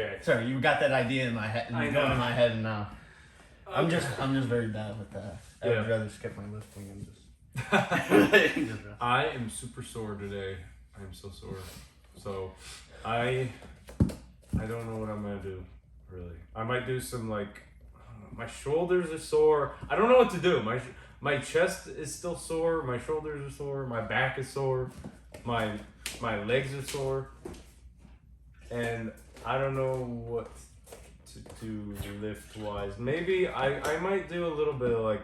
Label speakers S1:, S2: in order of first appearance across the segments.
S1: Okay.
S2: Sorry, you got that idea in my head. Going in my head now. I'm just very bad with that. I would rather skip my lifting and just.
S1: I am super sore today. I'm so sore. So, I don't know what I'm gonna do. Really, I might do some like. My shoulders are sore. I don't know what to do. My chest is still sore. My shoulders are sore. My back is sore. My legs are sore. And I don't know what to do lift wise. Maybe I might do a little bit of like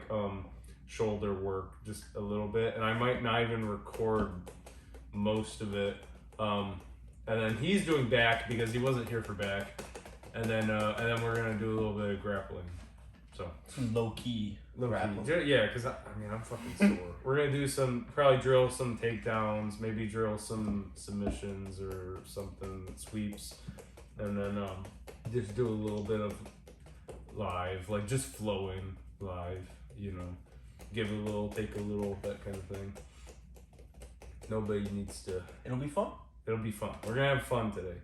S1: shoulder work, just a little bit, and I might not even record most of it. And then he's doing back because he wasn't here for back. And then we're gonna do a little bit of grappling. So
S2: some low key grappling.
S1: Yeah, because I'm fucking sore. We're gonna do probably drill some takedowns, maybe drill some submissions or something, sweeps, and then just do a little bit of live, like just flowing live, give a little, take a little, that kind of thing. Nobody needs to.
S2: It'll be fun.
S1: It'll be fun. We're gonna have fun today.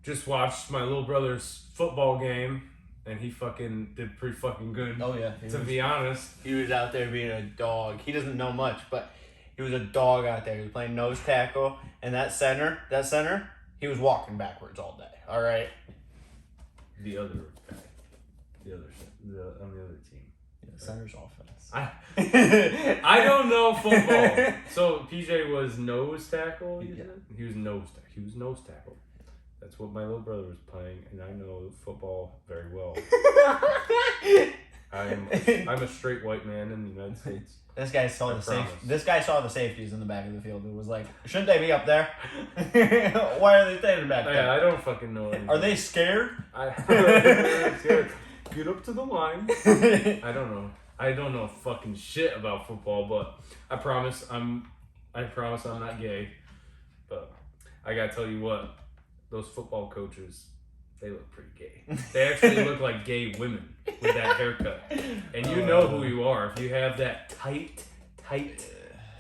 S1: Just watched my little brother's football game. And he fucking did pretty fucking good.
S2: Oh yeah.
S1: Be honest.
S2: He was out there being a dog. He doesn't know much, but he was a dog out there. He was playing nose tackle, and that center, he was walking backwards all day. All right.
S1: The other guy, on the other team.
S2: Yeah, center's offense.
S1: I don't know football. So PJ was nose tackle. He was nose tackle. That's what my little brother was playing, and I know football very well. I'm a straight white man in the United States.
S2: This guy saw the safeties in the back of the field. It was like, shouldn't they be up there? Why are they standing back there?
S1: Yeah, I don't fucking know.
S2: Are they scared?
S1: Get up to the line. I don't know. I don't know fucking shit about football, but I promise I'm not gay. But I gotta tell you what. Those football coaches, they look pretty gay. They actually look like gay women with that haircut. And you know who you are. If you have that tight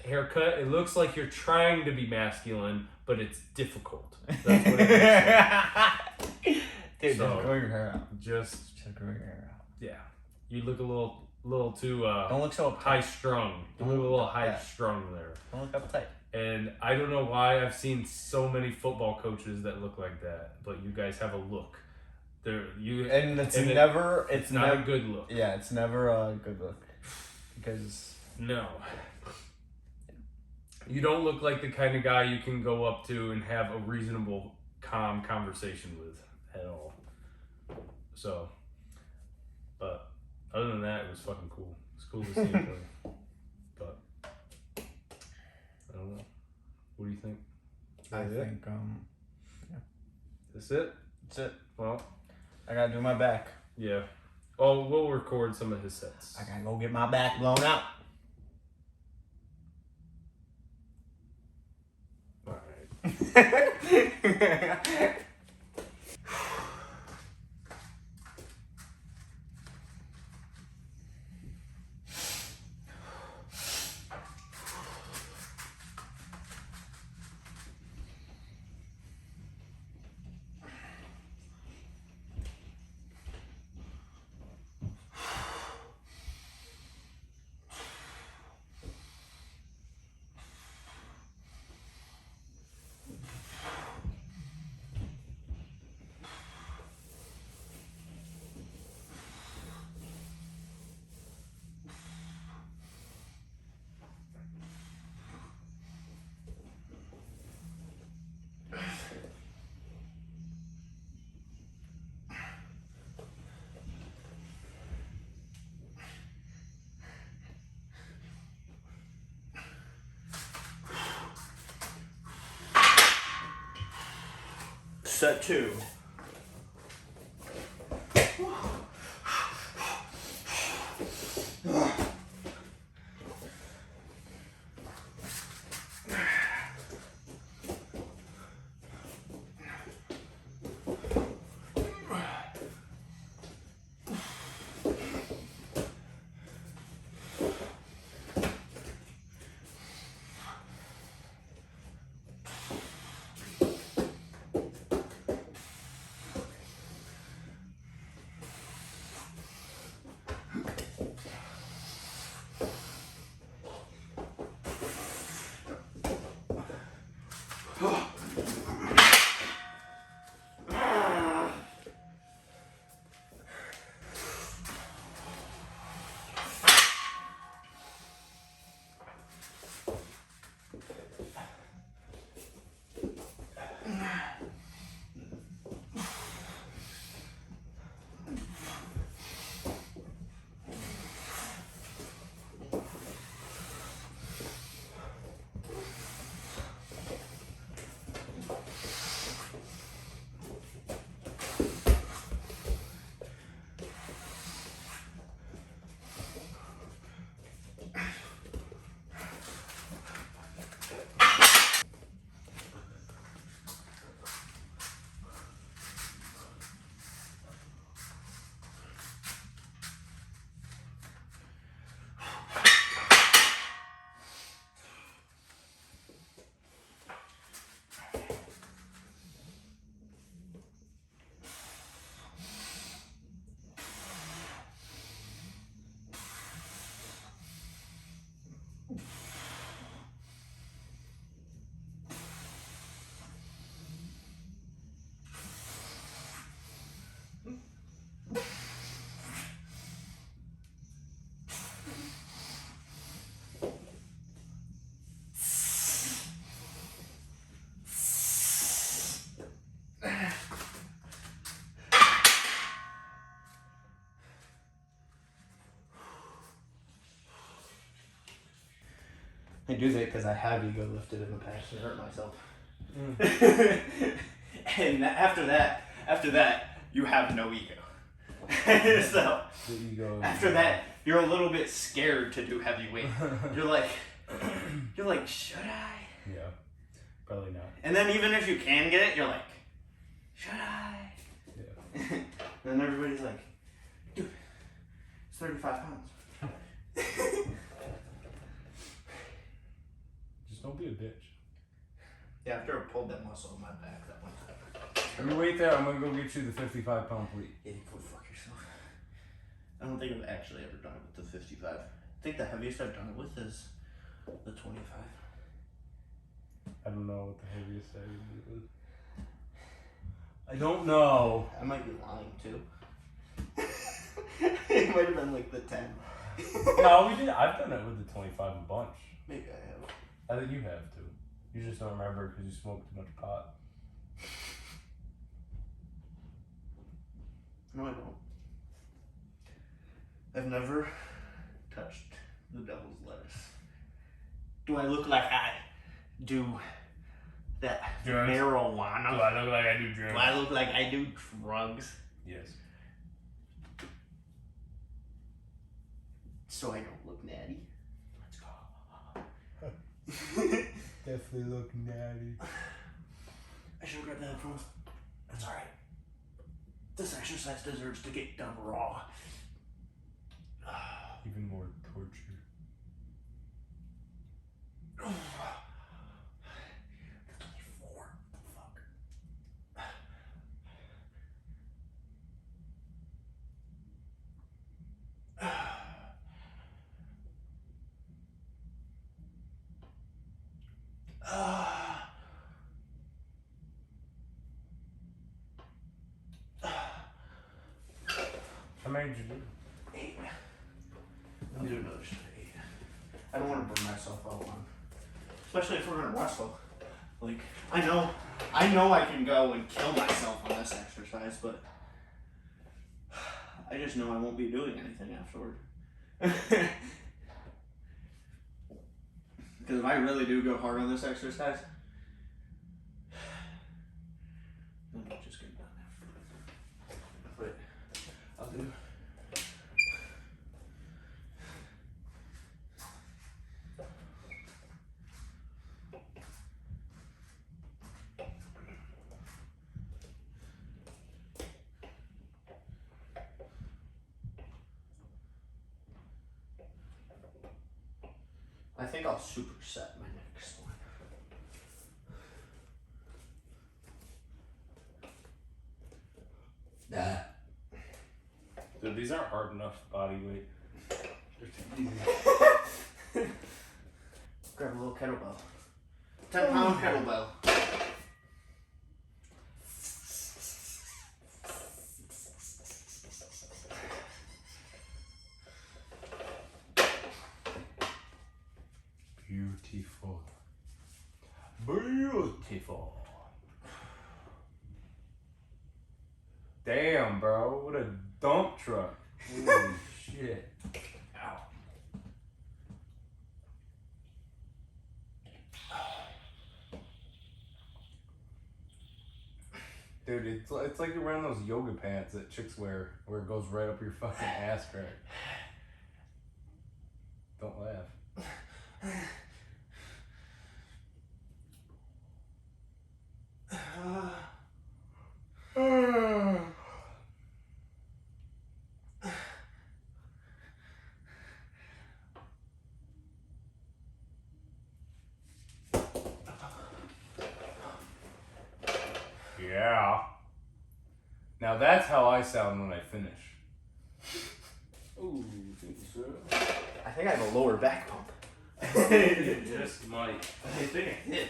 S1: haircut, it looks like you're trying to be masculine, but it's difficult. That's what it looks like.
S2: Dude, just grow your hair out.
S1: Just
S2: grow your hair out.
S1: Yeah. You look a little too
S2: don't look so
S1: high strung. You look a little high strung there.
S2: Don't look uptight.
S1: And I don't know why I've seen so many football coaches that look like that, but you guys have a look. It's not a good look.
S2: Yeah, it's never a good look. Because
S1: no. You don't look like the kind of guy you can go up to and have a reasonable, calm conversation with at all. So, but other than that, it was fucking cool. It's cool to see him play. But I don't know. What do you think?
S2: I think,
S1: yeah. That's it?
S2: That's it.
S1: Well,
S2: I gotta do my back.
S1: Yeah. Oh, we'll record some of his sets.
S2: I gotta go get my back blown out.
S1: All right.
S2: Set 2. I do that because I have ego lifted in the past and hurt myself. And after that, you have no ego. So
S1: The ego.
S2: after that, you're a little bit scared to do heavy weight. You're like, should I?
S1: Yeah, probably not.
S2: And then even if you can get it, you're like, should I?
S1: Yeah.
S2: And then everybody's like, dude, it's 35 pounds.
S1: Just don't be a bitch.
S2: Yeah, after I pulled that muscle in my back that one time.
S1: Let me wait there. I'm gonna go get you the 55-pound plate.
S2: Yeah, you go fuck yourself. I don't think I've actually ever done it with the 55. I think the heaviest I've done it with is the 25.
S1: I don't know what the heaviest I did was. I don't know.
S2: I might be lying too. It might have been like the 10.
S1: No, we did. I've done it with the 25 a bunch.
S2: Maybe I have.
S1: I think you have too. You just don't remember because you smoked too much pot.
S2: No, I don't. I've never touched the devil's lettuce. Do I look like I do that
S1: Drugs?
S2: marijuana?
S1: Do I look like I do drugs?
S2: Do I look like I do drugs?
S1: Yes.
S2: So I don't look natty. Let's go.
S1: Definitely look natty.
S2: I should have grabbed the headphones. That's alright. This exercise deserves to get done raw.
S1: Even more torture.
S2: That's only 4. Fuck.
S1: How many did you do?
S2: 8. Let me do another straight 8. I don't want to burn myself out on, especially if we're gonna wrestle. Like I know I can go and kill myself on this exercise, but I just know I won't be doing anything afterward. Because if I really do go hard on this exercise, then I'll just get done afterwards. But I'll do. I think I'll superset my next one.
S1: Dude, these aren't hard enough body weight. They're too easy.
S2: Grab a little kettlebell. 10-pound kettlebell.
S1: beautiful. Damn, bro. What a dump truck. Holy shit. Ow. Dude, it's like you're wearing those yoga pants that chicks wear, where it goes right up your fucking ass crack. Don't laugh. Yeah. Now that's how I sound when I finish. Ooh, thank you, sir.
S2: I think I have a lower back pump.
S1: You just might.
S2: I think I did.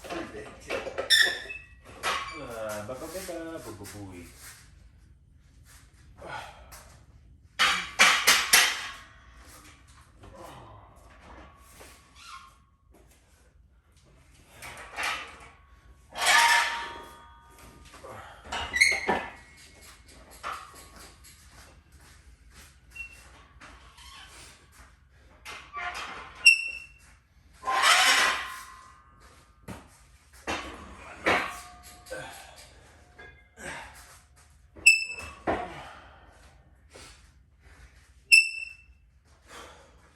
S2: Pretty big too.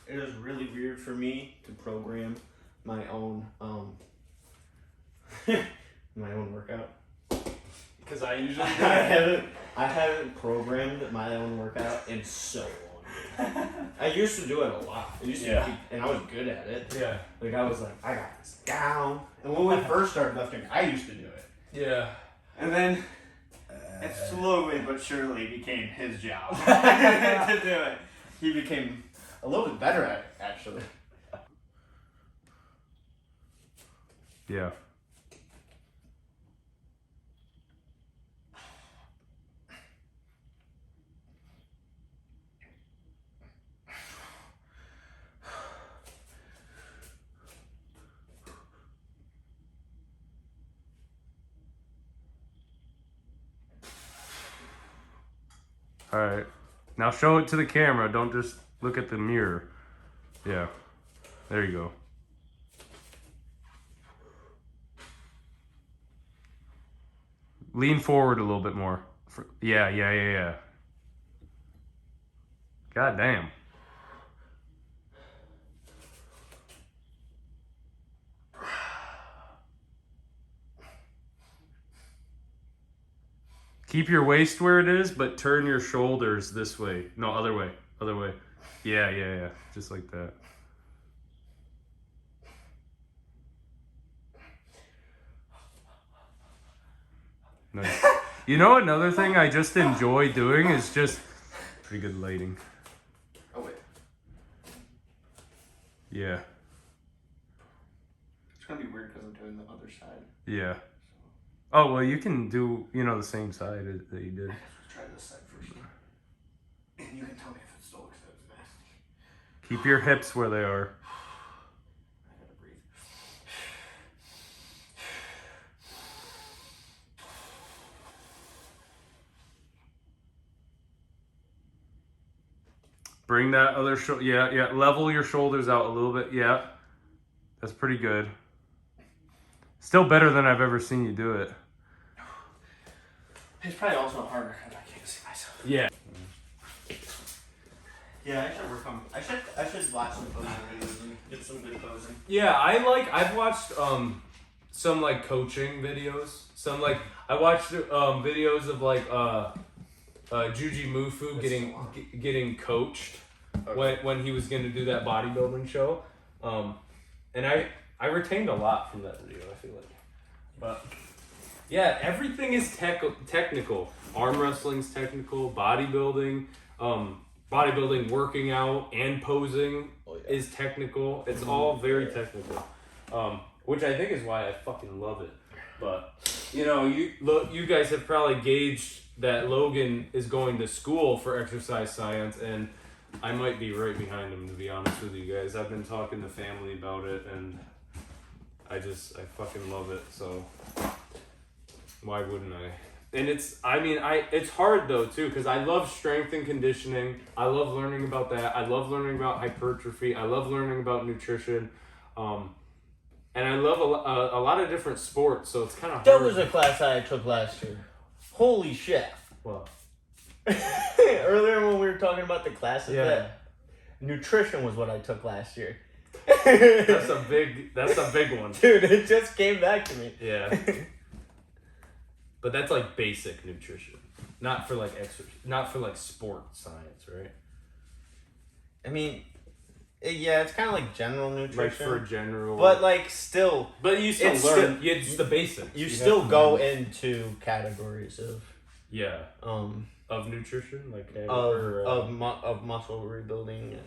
S2: It is really weird for me to program my own my own workout.
S1: Because I usually
S2: I haven't programmed my own workout in so long. I used to do it a lot. I used to and I was good at it.
S1: Yeah.
S2: Like I was like, I got this down. And when we first started lifting, I used to do it.
S1: Yeah.
S2: And then it slowly but surely became his job to do it. He became a little bit better at it, actually.
S1: Yeah. All right. Now show it to the camera. Don't just look at the mirror. Yeah. There you go. Lean forward a little bit more. Yeah. God damn. Keep your waist where it is, but turn your shoulders this way. No, other way. Other way. Yeah. Just like that. Nice. You know, another thing I just enjoy doing is just pretty good lighting.
S2: Oh, wait.
S1: Yeah.
S2: It's going to be weird because I'm doing the other side.
S1: Yeah. Oh, well, you can do, the same side that you did.
S2: Let's try this side first. And you can tell me if it still looks nasty.
S1: Keep your hips where they are.
S2: I gotta breathe.
S1: Bring that other shoulder. Yeah. Level your shoulders out a little bit. Yeah. That's pretty good. Still better than I've ever seen you do it.
S2: It's probably also harder because I can't see myself.
S1: Yeah.
S2: Yeah, I should work on. I should watch some posing videos and get some good posing.
S1: Yeah, I've watched some like coaching videos. I watched videos of like Juji Mufu getting coached when he was gonna do that bodybuilding show. And I retained a lot from that video, I feel like. But yeah, everything is technical. Arm wrestling's technical, bodybuilding, working out and posing is technical. It's all very technical. Which I think is why I fucking love it. But you guys have probably gauged that Logan is going to school for exercise science, and I might be right behind him, to be honest with you guys. I've been talking to family about it, and I fucking love it. So why wouldn't I? And it's hard though too, because I love strength and conditioning. I love learning about that. I love learning about hypertrophy. I love learning about nutrition. And I love a lot of different sports, so it's kind of hard.
S3: That was a class I took last year. Holy shit.
S1: What?
S3: Earlier when we were talking about the classes, nutrition was what I took last year.
S1: That's a big one.
S3: Dude, it just came back to me.
S1: Yeah. But that's like basic nutrition. Not for like not for like sport science, right?
S3: I mean, yeah, it's kind of like general nutrition.
S1: Like for general.
S3: But like still.
S1: But you still learn. It's the basics.
S3: You still go into categories of.
S1: Yeah. Of nutrition, like
S3: of muscle rebuilding.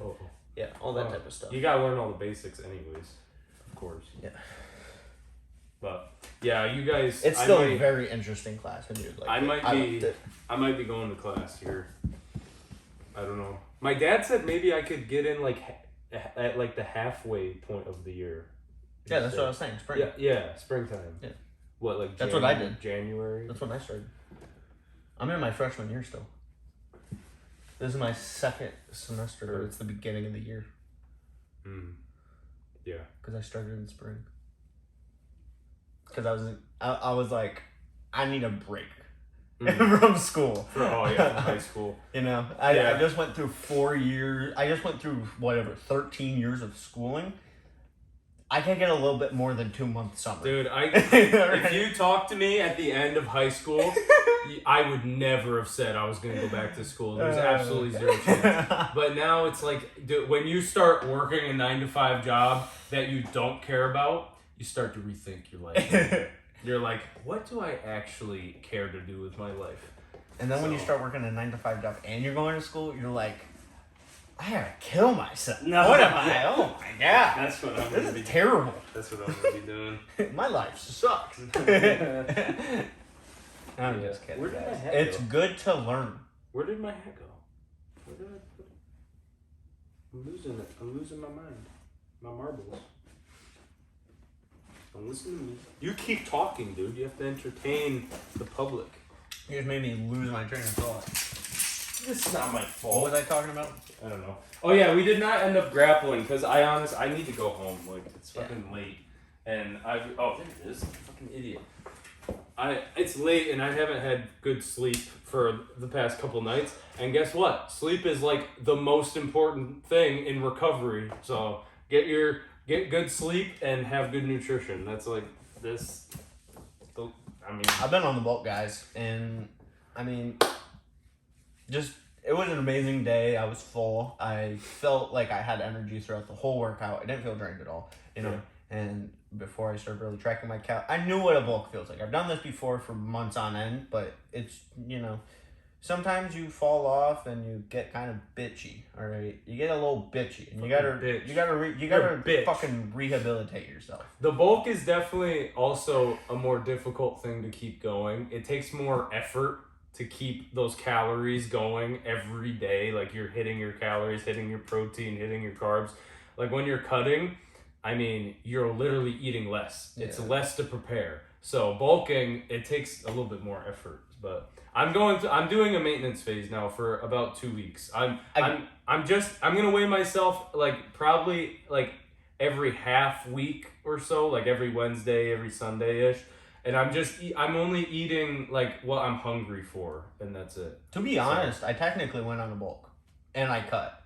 S3: Yeah, all that type of stuff.
S1: You gotta learn all the basics, anyways. Of course.
S3: Yeah.
S1: But yeah, you guys.
S3: It's still a very interesting class, and dude, like
S1: I might be going to class here. I don't know. My dad said maybe I could get in like at like the halfway point of the year.
S3: Yeah, that's what I was saying. Spring.
S1: Yeah, springtime.
S3: Yeah.
S1: What, like
S3: that's what I did.
S1: January.
S3: That's when I started. I'm in my freshman year still. This is my second semester. It's the beginning of the year.
S1: Yeah.
S3: Because I started in spring. Because I was like, I need a break from school.
S1: From high school.
S3: You know, I just went through 4 years. I just went through 13 years of schooling. I can get a little bit more than 2 months summer.
S1: Dude, if you talked to me at the end of high school, I would never have said I was going to go back to school. There's absolutely zero chance. But now it's like, dude, when you start working a 9-to-5 job that you don't care about, you start to rethink your life. You're like, what do I actually care to do with my life?
S3: And then when you start working a 9-to-5 job and you're going to school, you're like, I gotta kill myself.
S2: No.
S3: What am I? Oh my god.
S1: That's what I'm
S3: This is terrible.
S1: That's what I'm gonna be doing.
S3: My life sucks. I'm just kidding.
S1: Where did my hat
S3: It's
S1: go?
S3: good to learn.
S1: Where did my hat go? Where did I put it? I'm losing it. I'm losing my mind. My marbles. Don't listen to me. You keep talking, dude. You have to entertain the public.
S3: You just made me lose my train of thought.
S1: This is not my fault.
S3: What was I talking about?
S1: I don't know. Oh yeah, we did not end up grappling because I need to go home. Like it's fucking late, and there it is. Fucking idiot. It's late and I haven't had good sleep for the past couple nights. And guess what? Sleep is like the most important thing in recovery. So get good sleep and have good nutrition. That's like this.
S3: I've been on the boat, guys, and it was an amazing day. I was full. I felt like I had energy throughout the whole workout. I didn't feel drained at all, you know. Yeah. And before I started really tracking my cal, I knew what a bulk feels like. I've done this before for months on end, but it's, you know, sometimes you fall off and you get kind of bitchy. All right, you get a little bitchy, and you gotta fucking rehabilitate yourself.
S1: The bulk is definitely also a more difficult thing to keep going. It takes more effort to keep those calories going every day. Like you're hitting your calories, hitting your protein, hitting your carbs. Like when you're cutting, you're literally eating less. Yeah. It's less to prepare. So bulking, it takes a little bit more effort. But I'm doing a maintenance phase now for about 2 weeks. I'm gonna weigh myself like probably like every half week or so, like every Wednesday, every Sunday-ish. And I'm only eating like what I'm hungry for, and that's it.
S3: To be honest, I technically went on a bulk, and I cut.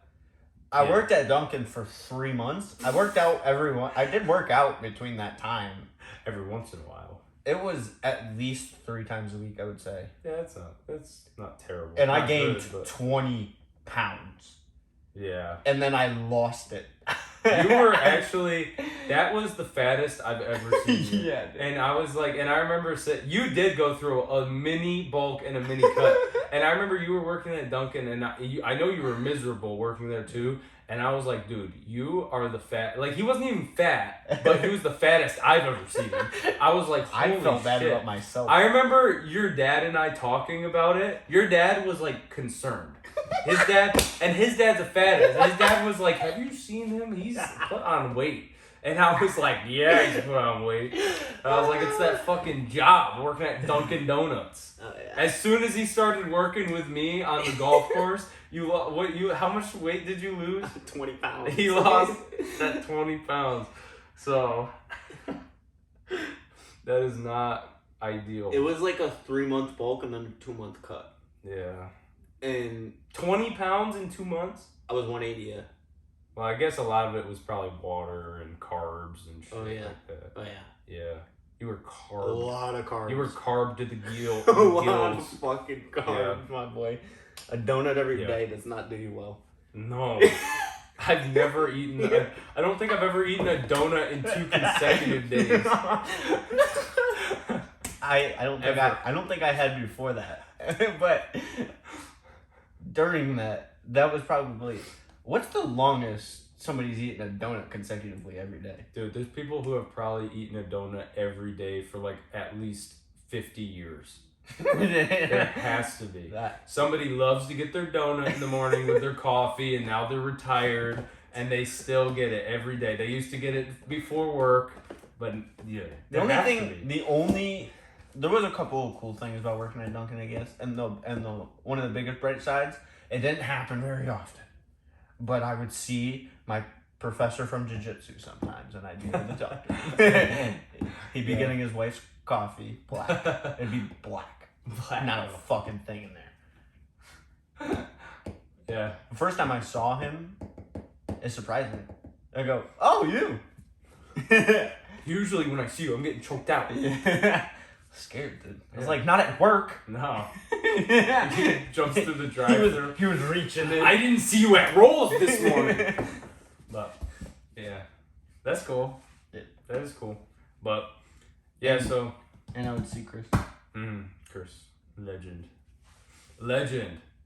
S3: I worked at Dunkin' for 3 months. I worked out I did work out between that time.
S1: Every once in a while.
S3: It was at least 3 times a week, I would say.
S1: Yeah, that's not terrible.
S3: And I gained 20 pounds.
S1: Yeah.
S3: And then I lost it.
S1: You were actually, that was the fattest I've ever seen you.
S3: Yeah, dude.
S1: And I was like, and I remember you did go through a mini bulk and a mini cut. And I remember you were working at Dunkin', and I know you were miserable working there too. And I was like, dude, you are the fat. Like, he wasn't even fat, but he was the fattest I've ever seen him. I was like, holy
S3: I felt bad
S1: shit.
S3: about myself.
S1: I remember your dad and I talking about it. Your dad was like concerned. His dad's a fattest. His dad was like, have you seen him? He's put on weight. And I was like, yeah, he's put on weight. I was like, it's that fucking job, working at Dunkin' Donuts.
S3: Oh, yeah.
S1: As soon as he started working with me on the golf course, how much weight did you lose?
S3: 20 pounds.
S1: He lost that 20 pounds. So, that is not ideal.
S3: It was like a 3-month bulk and then a 2-month cut.
S1: Yeah.
S3: And
S1: 20 pounds in 2 months?
S3: I was 180, yeah.
S1: Well, I guess a lot of it was probably water and carbs and shit like that.
S3: Oh, yeah.
S1: Yeah. You were
S3: A
S1: carb.
S3: lot of carbs.
S1: You were carb to the gill.
S3: A lot of fucking carbs,
S1: Yeah.
S3: my boy. A donut every
S1: Yeah.
S3: day does not do you well.
S1: No. I've never eaten. I don't think I've ever eaten a donut in 2 consecutive days.
S3: I don't think I had before that. But during that was probably, what's the longest somebody's eaten a donut consecutively every day?
S1: Dude, there's people who have probably eaten a donut every day for like at least 50 years. There has to be. Somebody loves to get their donut in the morning with their coffee, and now they're retired, and they still get it every day. They used to get it before work, but yeah.
S3: There was a couple of cool things about working at Dunkin', I guess, and the one of the biggest bright sides, it didn't happen very often, but I would see my professor from jiu-jitsu sometimes, and I'd be able to talk to him. He'd be getting his wife's coffee black. It'd be black. Not a fucking thing in there.
S1: Yeah.
S3: The first time I saw him, it surprised me. I go, "Oh, you."
S1: Usually when I see you, I'm getting choked out.
S3: Scared, dude. I was like, not at work.
S1: No. He jumps through the drive-thru.
S3: He was reaching in.
S1: I didn't see you at Rolls this morning. But, yeah. That's cool.
S3: Yeah.
S1: That is cool. But, yeah, so.
S3: And I would see Chris.
S1: Chris. Legend.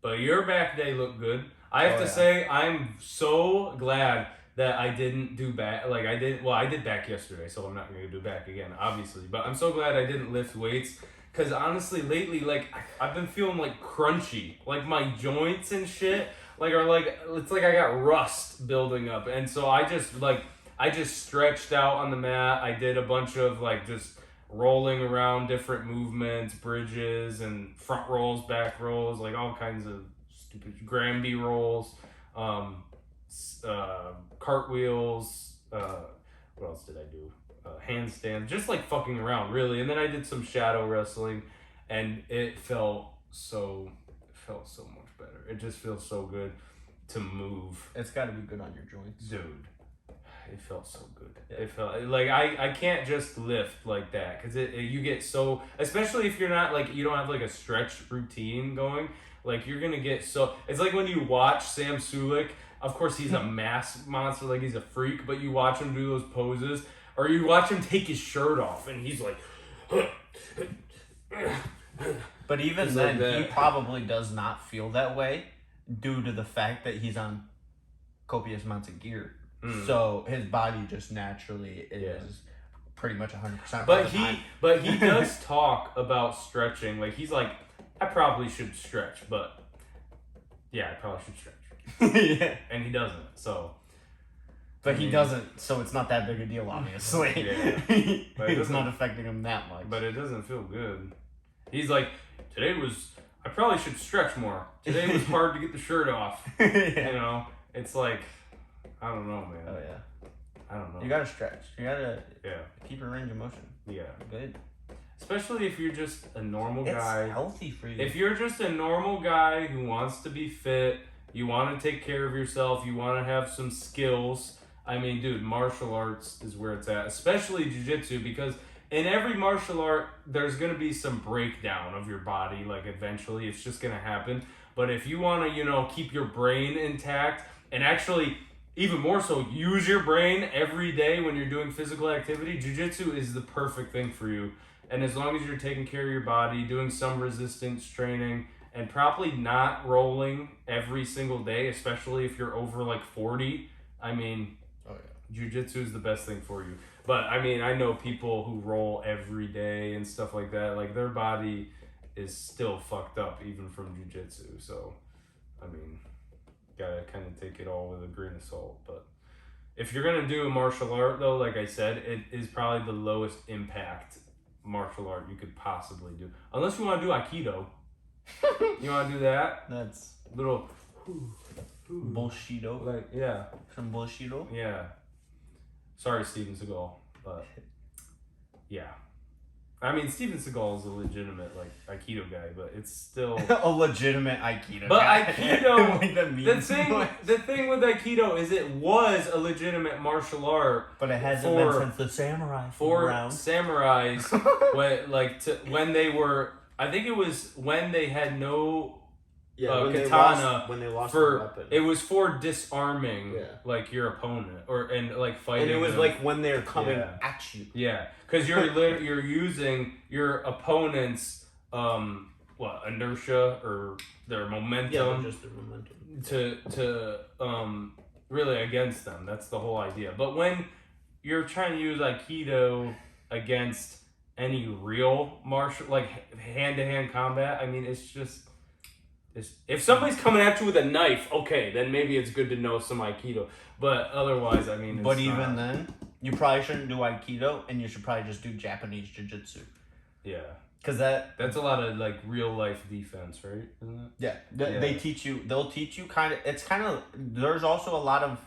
S1: But your back day looked good. I have to say, I'm so glad that I didn't do back. Like, I did back yesterday, so I'm not going to do back again, obviously. But I'm so glad I didn't lift weights. Because honestly, lately, like, I've been feeling, like, crunchy. Like, my joints and shit, like, are, like, it's like I got rust building up. And so I just stretched out on the mat. I did a bunch of, like, just rolling around different movements, bridges, and front rolls, back rolls, like, all kinds of stupid Granby rolls, cartwheels, what else did I do? Handstands, just like fucking around, really. And then I did some shadow wrestling, and it felt so much better. It just feels so good to move.
S3: It's got to be good on your joints,
S1: dude. It felt so good. Yeah. It felt like I can't just lift like that, because you get so, especially if you're not like, you don't have like a stretch routine going, like you're gonna get so, it's like when you watch Sam Sulek. Of course, he's a mass monster, like he's a freak, but you watch him do those poses, or you watch him take his shirt off, and he's like...
S3: But even then, he probably does not feel that way due to the fact that he's on copious amounts of gear. So his body just naturally is pretty much 100%.
S1: But he does talk about stretching. Like, he's like, I probably should stretch, but yeah, I probably should stretch.
S3: Yeah.
S1: And he doesn't, so.
S3: But he doesn't, so it's not that big a deal, obviously.
S1: Yeah. But
S3: it's not affecting him that much.
S1: But it doesn't feel good. He's like, I probably should stretch more. Today was hard to get the shirt off.
S3: Yeah.
S1: You know? It's like, I don't know, man.
S3: Oh, yeah.
S1: I don't know.
S3: You gotta stretch. You gotta keep your range of motion.
S1: Yeah.
S3: Good.
S1: Especially if you're just a normal guy.
S3: It's healthy for you.
S1: If you're just a normal guy who wants to be fit, you want to take care of yourself, you want to have some skills. I mean, dude, martial arts is where it's at. Especially jiu-jitsu, because in every martial art, there's going to be some breakdown of your body. Like, eventually, it's just going to happen. But if you want to, keep your brain intact, and actually, even more so, use your brain every day when you're doing physical activity, jiu-jitsu is the perfect thing for you. And as long as you're taking care of your body, doing some resistance training, and probably not rolling every single day, especially if you're over like 40, I mean, jiu-jitsu is the best thing for you. But I mean, I know people who roll every day and stuff like that, like their body is still fucked up even from jiu-jitsu. So, I mean, gotta kind of take it all with a grain of salt. But if you're gonna do a martial art though, like I said, it is probably the lowest impact martial art you could possibly do, unless you want to do Aikido. You want to do that?
S3: That's
S1: Little
S3: bullshito.
S1: like yeah,
S3: Some bullshito.
S1: yeah. Sorry, Steven Seagal, but yeah. I mean, Steven Seagal is a legitimate like Aikido guy, but it's still
S3: A legitimate Aikido.
S1: But
S3: guy.
S1: Aikido,
S3: Like
S1: the thing with Aikido is it was a legitimate martial art,
S3: but it hasn't been since the samurai.
S1: For
S3: around.
S1: samurais, when they were, I think it was when they had no katana.
S3: When they lost
S1: for
S3: the weapon.
S1: it was for disarming
S3: Yeah.
S1: like your opponent and like fighting.
S3: And it was
S1: them.
S3: like when they're coming
S1: Yeah.
S3: at you.
S1: Yeah, because you're using your opponent's inertia or their momentum
S3: just the momentum.
S1: to really against them. That's the whole idea. But when you're trying to use Aikido against any real martial, like hand-to-hand combat, I mean, it's just if somebody's coming at you with a knife, okay, then maybe it's good to know some Aikido. But otherwise, I mean,
S3: But even then, you probably shouldn't do Aikido, and you should probably just do Japanese Jiu-Jitsu.
S1: Yeah.
S3: Because
S1: that's a lot of like real life defense, right? Isn't it?
S3: Yeah,
S1: Yeah.
S3: they teach you. They'll teach you kind of. It's kind of. There's also a lot of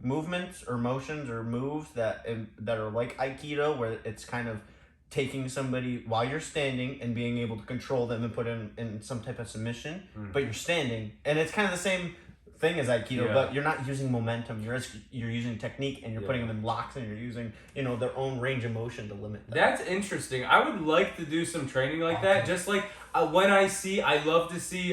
S3: movements or motions or moves that are like Aikido, where it's kind of taking somebody while you're standing and being able to control them and put in some type of submission, but you're standing, and it's kind of the same thing as Aikido, but you're not using momentum. You're using technique, and you're putting them in locks, and you're using their own range of motion to limit them.
S1: That's interesting. I would like to do some training like that. Just like when I love to see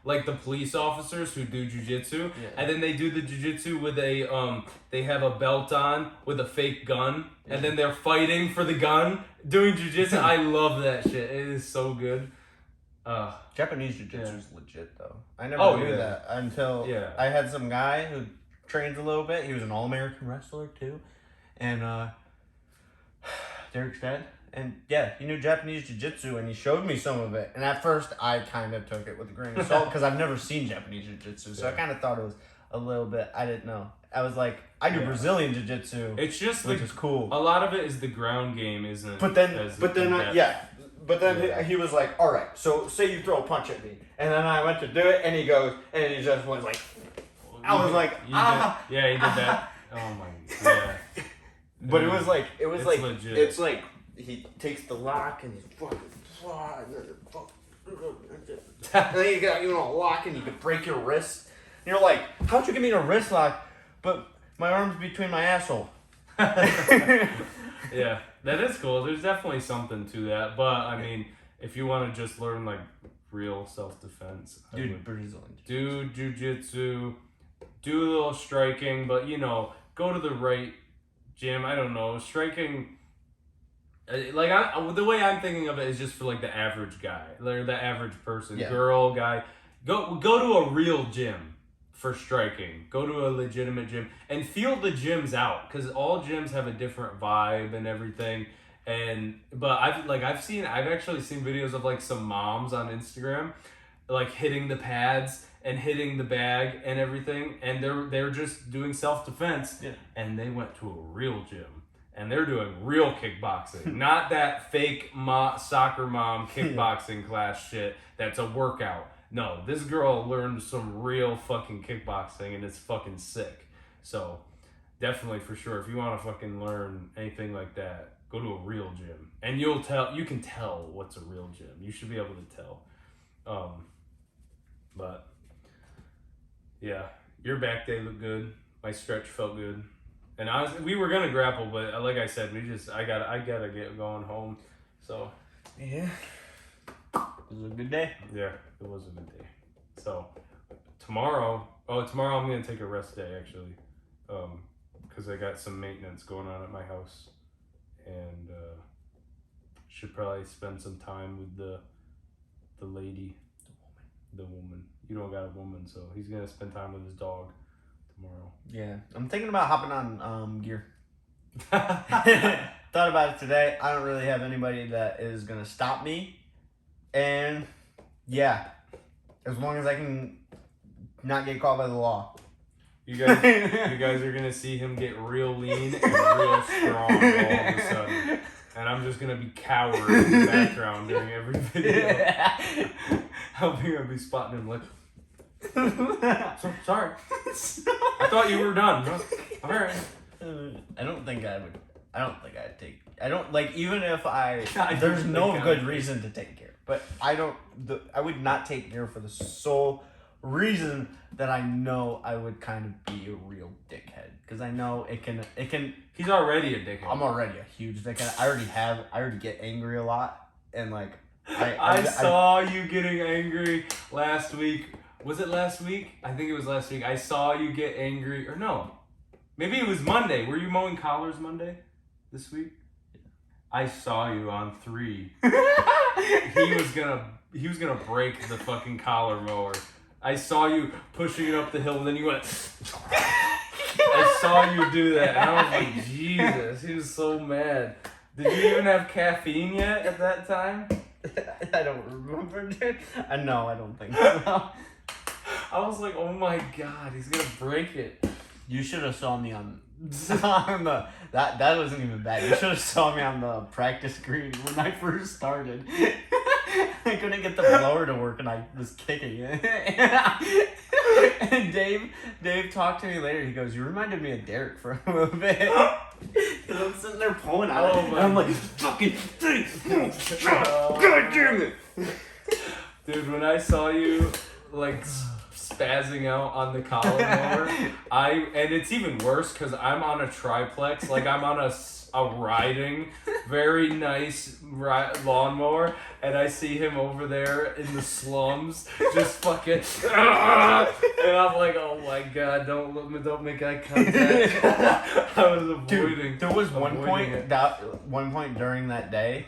S1: like the police officers who do jujitsu, and then they do the jujitsu with they have a belt on with a fake gun, and then they're fighting for the gun doing jujitsu. I love that shit. It is so good.
S3: Japanese Jiu-Jitsu is legit, though. I never knew that until I had some guy who trains a little bit. He was an All-American wrestler, too. And Derek said, and he knew Japanese Jiu-Jitsu, and he showed me some of it. And at first, I kind of took it with a grain of salt because I've never seen Japanese Jiu-Jitsu. So I kind of thought it was a little bit, I didn't know. I was like, I do Brazilian Jiu-Jitsu,
S1: it's just
S3: which is cool.
S1: A lot of it is the ground game, isn't?
S3: But then he was like, all right, so say you throw a punch at me. And then I went to do it, and he goes, and he just was like, I was like,
S1: he did that. Oh my god.
S3: But it was like,
S1: legit.
S3: It's like, he takes the lock, and he's fucking, and then you got, a lock, and you could break your wrist. And you're like, how'd you give me a wrist lock, but my arm's between my asshole?
S1: Yeah, that is cool. There's definitely something to that. But, I mean, if you want to just learn, like, real self-defense,
S3: do
S1: jiu-jitsu, do a little striking, but, go to the right gym. I don't know. Striking, like, the way I'm thinking of it is just for, like, the average guy. Like, the average person, girl, guy. Go to a real gym for striking. Go to a legitimate gym and feel the gyms out, because all gyms have a different vibe and everything. But I've actually seen videos of like some moms on Instagram like hitting the pads and hitting the bag and everything, and they're just doing self-defense, and they went to a real gym and they're doing real kickboxing, not that fake soccer mom kickboxing class shit that's a workout. No, this girl learned some real fucking kickboxing, and it's fucking sick. So, definitely, for sure, if you want to fucking learn anything like that, go to a real gym. And you can tell what's a real gym. You should be able to tell. But, yeah, your back day looked good. My stretch felt good. And we were going to grapple, but like I said, I gotta get going home. So,
S3: yeah. It was a good day.
S1: Yeah, it was a good day. So, tomorrow I'm going to take a rest day, actually. Because I got some maintenance going on at my house. And should probably spend some time with the lady. The woman. You don't got a woman, so he's going to spend time with his dog tomorrow.
S3: Yeah. I'm thinking about hopping on gear. Thought about it today. I don't really have anybody that is going to stop me. And, yeah, as long as I can not get caught by the law.
S1: You guys are gonna see him get real lean and real strong all of a sudden. And I'm just gonna be cowering in the background during every video. I'll be spotting him like, sorry. I thought you were done. No. All right.
S3: I don't think I'd take. I don't like even if
S1: I
S3: there's
S1: don't
S3: no
S1: think I
S3: good
S1: would.
S3: reason to take gear, but I would not take gear for the sole reason that I know I would kind of be a real dickhead because I know it can.
S1: He's already a dickhead.
S3: I'm already a huge dickhead. I already get angry a lot, and like
S1: I saw you getting angry last week. Was it last week? I think it was last week. I saw you get angry, or no, maybe it was Monday. Were you mowing collars Monday this week? I saw you on 3. He was gonna break the fucking collar mower. I saw you pushing it up the hill, and then you went. I saw you do that, and I was like, Jesus, he was so mad. Did you even have caffeine yet at that time?
S3: I don't remember, dude. No, I don't think so.
S1: I was like, oh my God, he's gonna break it.
S3: You should have saw me on the that wasn't even bad. You should have saw me on the practice green when I first started. I couldn't get the blower to work and I was kicking it. And Dave talked to me later. He goes, "You reminded me of Derek for a little bit." Because I'm sitting there pulling on it. And I'm like, fucking thing. God damn it.
S1: Dude, when I saw you like spazzing out on the collar mower, and it's even worse because I'm on a triplex, like I'm on a riding, very nice lawnmower, and I see him over there in the slums, just fucking, and I'm like, oh my God, don't make eye contact. I was avoiding.
S3: Dude, there was one
S1: it.
S3: point during that day.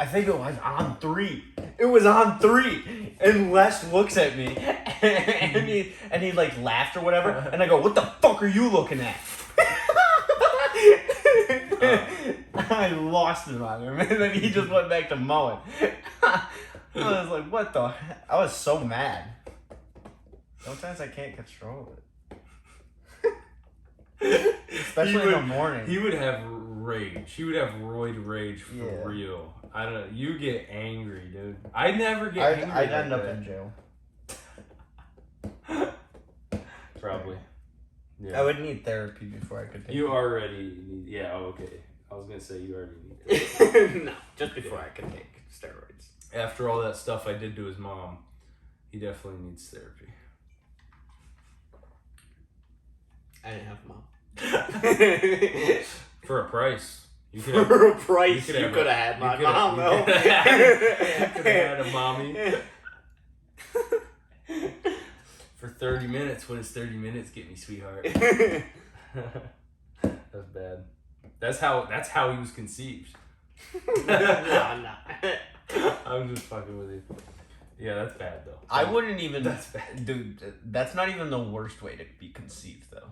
S3: I think it was on 3. It was on 3, and Les looks at me, and he like laughed or whatever, and I go, "What the fuck are you looking at?" I lost it on him, and then he just went back to mowing. I was like, "What the?" I was so mad. Sometimes I can't control it, especially in the morning.
S1: He would have rage. He would have roid rage for
S3: Yeah.
S1: real. I don't know. You get angry, dude. I never get angry.
S3: I'd end
S1: like
S3: up
S1: that.
S3: in jail.
S1: Probably.
S3: I would need therapy before I could take
S1: You
S3: it.
S1: already need. Yeah. Oh, okay. I was gonna say you already need.
S3: No, just before I could take steroids.
S1: After all that stuff I did to his mom, he definitely needs therapy.
S3: I didn't have a mom.
S1: For a price. You could have,
S3: For a price, you
S1: have
S3: could have had my
S1: you could
S3: mom,
S1: have-
S3: though.
S1: You could have had a mommy. For 30 minutes. What does 30 minutes get me, sweetheart? That's bad. That's how he was conceived.
S3: No.
S1: I'm just fucking with you. Yeah, that's bad though.
S3: I wouldn't even.
S1: That's bad.
S3: Dude, that's not even the worst way to be conceived, though.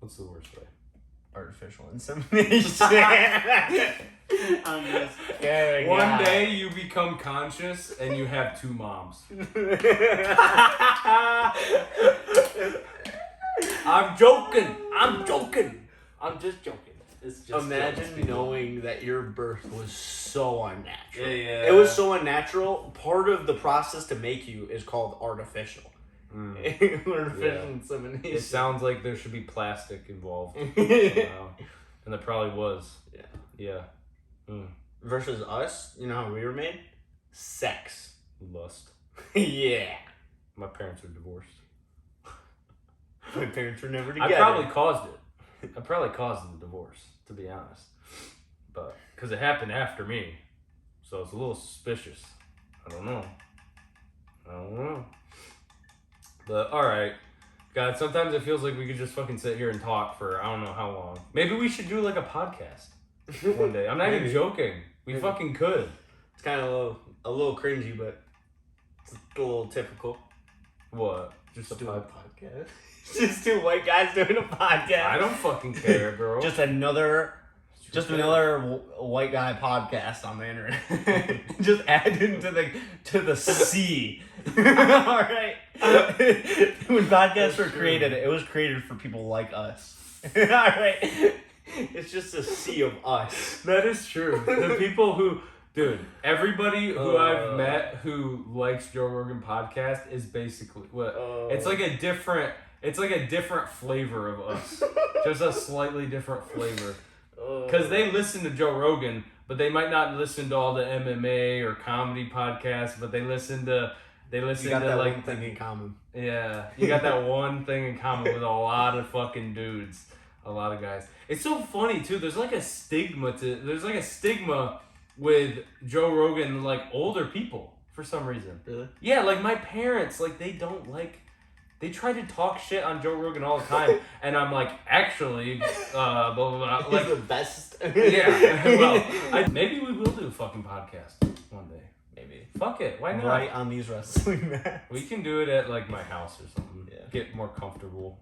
S1: What's the worst way?
S3: Artificial insemination. I'm just kidding.
S1: One day you become conscious and you have 2 moms. I'm joking. I'm just joking. It's just
S3: Imagine
S1: jokes.
S3: knowing that your birth was so unnatural.
S1: Yeah.
S3: It was so unnatural. Part of the process to make you is called artificial. Artificial insemination.
S1: It sounds like there should be plastic involved somehow. And there probably was. Yeah.
S3: Versus us, you know how we were made? Sex.
S1: Lust.
S3: Yeah.
S1: My parents are divorced.
S3: My parents were never together.
S1: I probably caused it. I probably caused the divorce, to be honest. But, because it happened after me. So it's a little suspicious. I don't know. But, alright. God, sometimes it feels like we could just fucking sit here and talk for I don't know how long. Maybe we should do like a podcast one day. I'm not even joking. We fucking could.
S3: It's kind of a little cringy, but it's a little typical.
S1: What? Just
S3: do
S1: a
S3: a
S1: podcast?
S3: podcast. Just 2 white guys doing a podcast.
S1: I don't fucking care, bro.
S3: Just another white guy podcast on the internet. Just add into the sea. All right. When podcasts were created, it was created for people like us. All right. It's just a sea of us.
S1: That is true. The people who, dude, everybody who I've met who likes Joe Rogan podcast is basically what it's like a different flavor of us. Just a slightly different flavor. Because they listen to Joe Rogan, but they might not listen to all the MMA or comedy podcasts, but they listen to
S3: You got that like one thing in common.
S1: Yeah, you got that one thing in common with a lot of fucking dudes, a lot of guys. It's so funny too. There's like a stigma with Joe Rogan, like older people for some reason.
S3: Really?
S1: Yeah, like my parents, like they don't like. They try to talk shit on Joe Rogan all the time, and I'm like, actually, blah blah blah. Like
S3: the best.
S1: Yeah. Well, maybe we will do a fucking podcast one day.
S3: Maybe.
S1: Fuck it. Why not?
S3: Right on these wrestling mats.
S1: We can do it at like my house or something.
S3: Yeah.
S1: Get more comfortable.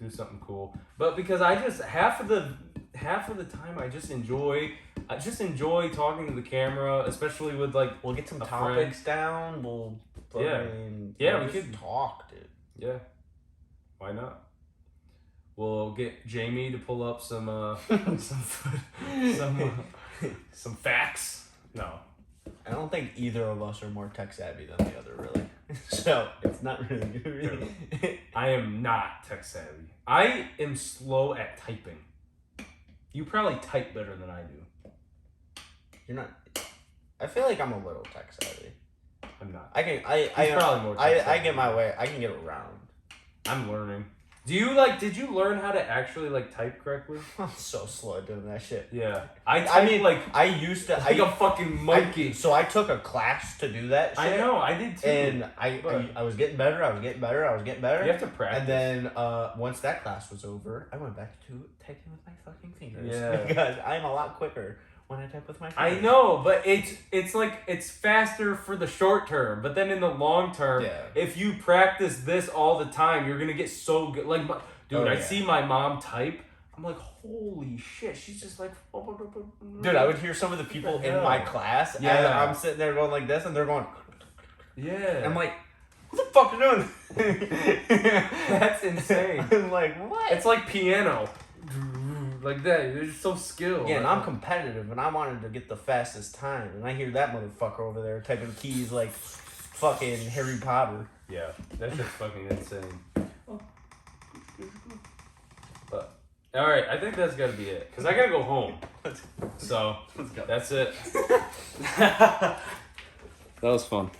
S1: Do something cool. But because I just half of the time I just enjoy talking to the camera, especially with like
S3: We'll get some
S1: a
S3: topics down. We'll
S1: Yeah, we
S3: just
S1: could
S3: talk, dude.
S1: Yeah. Why not? We'll get Jamie to pull up some some facts. No.
S3: I don't think either of us are more tech savvy than the other, really. So it's not really good.
S1: I am not tech savvy. I am slow at typing. You probably type better than I do.
S3: You're not. I feel like I'm a little tech savvy.
S1: I'm not.
S3: He's
S1: probably more tech savvy.
S3: I get my way. I can get around.
S1: I'm learning. Did you learn how to actually like type correctly?
S3: I'm so slow at doing that shit.
S1: Yeah.
S3: I used to
S1: like a fucking monkey.
S3: So I took a class to do that shit.
S1: I know, I did too.
S3: And I was getting better. I was getting better.
S1: You have to practice.
S3: And then once that class was over, I went back to typing with my fucking fingers.
S1: Yeah.
S3: Because I'm a lot quicker when I type with my fingers.
S1: I know, but it's like it's faster for the short term, but then in the long term, if you practice this all the time, you're gonna get so good. Like, I see my mom type. I'm like, holy shit, she's just like.
S3: Dude, I would hear some of the people in my class, and I'm sitting there going like this, and they're going.
S1: Yeah.
S3: I'm like, what the fuck are you doing?
S1: That's insane.
S3: I'm like, what?
S1: It's like piano. Like that, they're just so skilled.
S3: Yeah, and I'm competitive, and I wanted to get the fastest time, and I hear that motherfucker over there typing keys like fucking Harry Potter.
S1: Yeah, that shit's fucking insane. But all right, I think that's gotta be it, cause I gotta go home. So
S3: Let's go.
S1: That's it. That was fun.